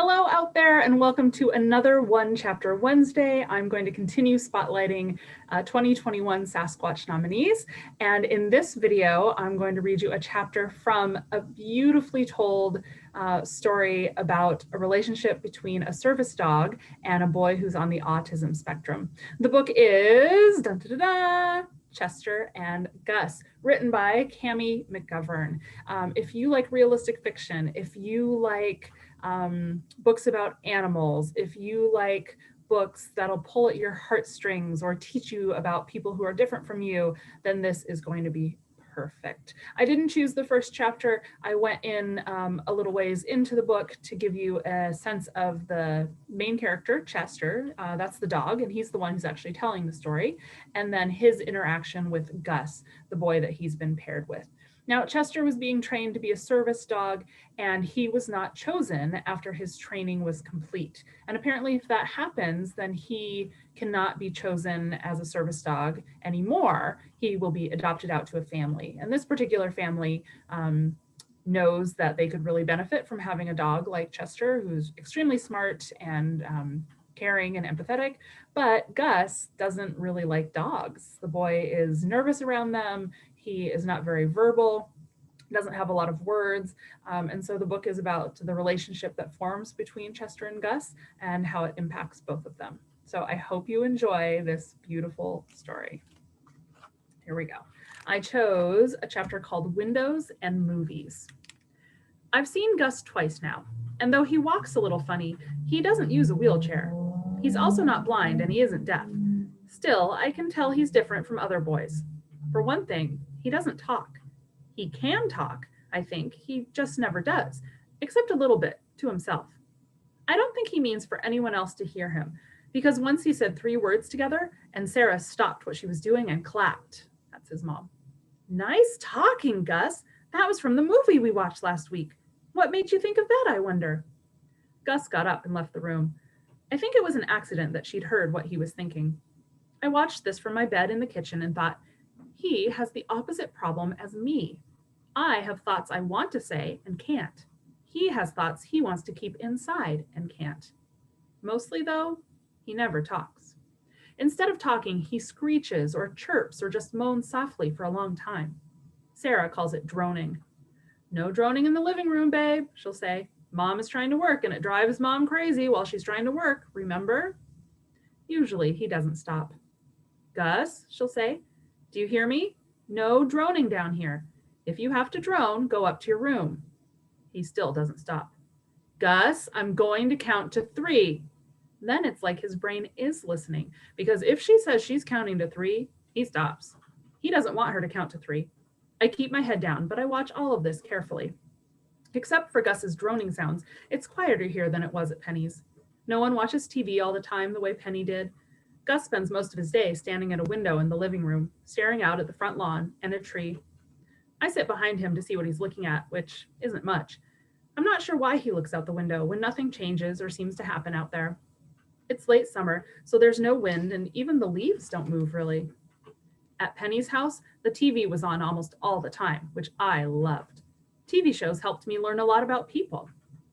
Hello out there and welcome to another One Chapter Wednesday. I'm going to continue spotlighting 2021 Sasquatch nominees. And in this video, I'm going to read you a chapter from a beautifully told story about a relationship between a service dog and a boy who's on the autism spectrum. The book is Chester and Gus, written by Cammie McGovern. If you like realistic fiction, if you like books about animals, if you like books that'll pull at your heartstrings or teach you about people who are different from you, then this is going to be perfect. I didn't choose the first chapter. I went in a little ways into the book to give you a sense of the main character, Chester. That's the dog, and he's the one who's actually telling the story. And then his interaction with Gus, the boy that he's been paired with. Now, Chester was being trained to be a service dog, and he was not chosen after his training was complete. And apparently, if that happens, then he cannot be chosen as a service dog anymore. He will be adopted out to a family. And this particular family knows that they could really benefit from having a dog like Chester, who's extremely smart and caring and empathetic, but Gus doesn't really like dogs. The boy is nervous around them. He is not very verbal, doesn't have a lot of words. And so the book is about the relationship that forms between Chester and Gus and how it impacts both of them. So I hope you enjoy this beautiful story. Here we go. I chose a chapter called Windows and Movies. I've seen Gus twice now, and though he walks a little funny, he doesn't use a wheelchair. He's also not blind and he isn't deaf. Still, I can tell he's different from other boys. For one thing, he doesn't talk. He can talk, I think, he just never does, except a little bit to himself. I don't think he means for anyone else to hear him, because once he said 3 words together and Sarah stopped what she was doing and clapped. That's his mom. Nice talking, Gus. That was from the movie we watched last week. What made you think of that, I wonder? Gus got up and left the room. I think it was an accident that she'd heard what he was thinking. I watched this from my bed in the kitchen and thought, he has the opposite problem as me. I have thoughts I want to say and can't. He has thoughts he wants to keep inside and can't. Mostly, though, he never talks. Instead of talking, he screeches or chirps or just moans softly for a long time. Sarah calls it droning. No droning in the living room, babe, she'll say. Mom is trying to work and it drives Mom crazy while she's trying to work, remember? Usually he doesn't stop. Gus, she'll say, do you hear me? No droning down here. If you have to drone, go up to your room. He still doesn't stop. Gus, I'm going to count to 3. Then it's like his brain is listening, because if she says she's counting to 3, he stops. He doesn't want her to count to 3. I keep my head down, but I watch all of this carefully. Except for Gus's droning sounds, it's quieter here than it was at Penny's. No one watches TV all the time the way Penny did. Gus spends most of his day standing at a window in the living room, staring out at the front lawn and a tree. I sit behind him to see what he's looking at, which isn't much. I'm not sure why he looks out the window when nothing changes or seems to happen out there. It's late summer, so there's no wind and even the leaves don't move really. At Penny's house, the TV was on almost all the time, which I loved. TV shows helped me learn a lot about people.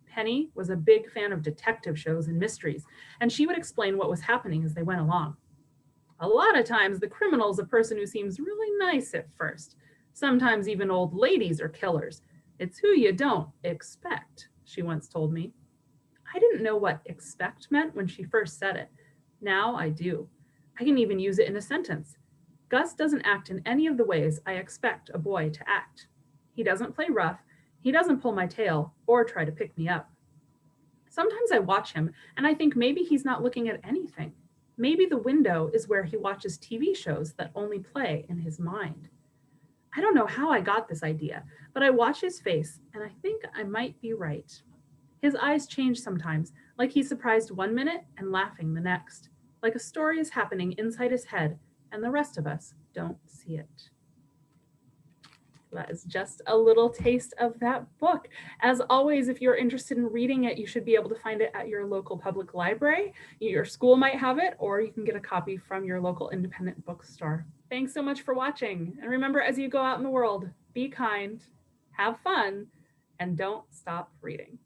Penny was a big fan of detective shows and mysteries, and she would explain what was happening as they went along. A lot of times, the criminal's a person who seems really nice at first. Sometimes even old ladies are killers. It's who you don't expect, she once told me. I didn't know what expect meant when she first said it. Now I do. I can even use it in a sentence. Gus doesn't act in any of the ways I expect a boy to act. He doesn't play rough. He doesn't pull my tail or try to pick me up. Sometimes I watch him and I think maybe he's not looking at anything. Maybe the window is where he watches TV shows that only play in his mind. I don't know how I got this idea, but I watch his face and I think I might be right. His eyes change sometimes, like he's surprised one minute and laughing the next, like a story is happening inside his head and the rest of us don't see it. That is just a little taste of that book. As always, if you're interested in reading it, you should be able to find it at your local public library. Your school might have it, or you can get a copy from your local independent bookstore. Thanks so much for watching. And remember, as you go out in the world, be kind, have fun, and don't stop reading.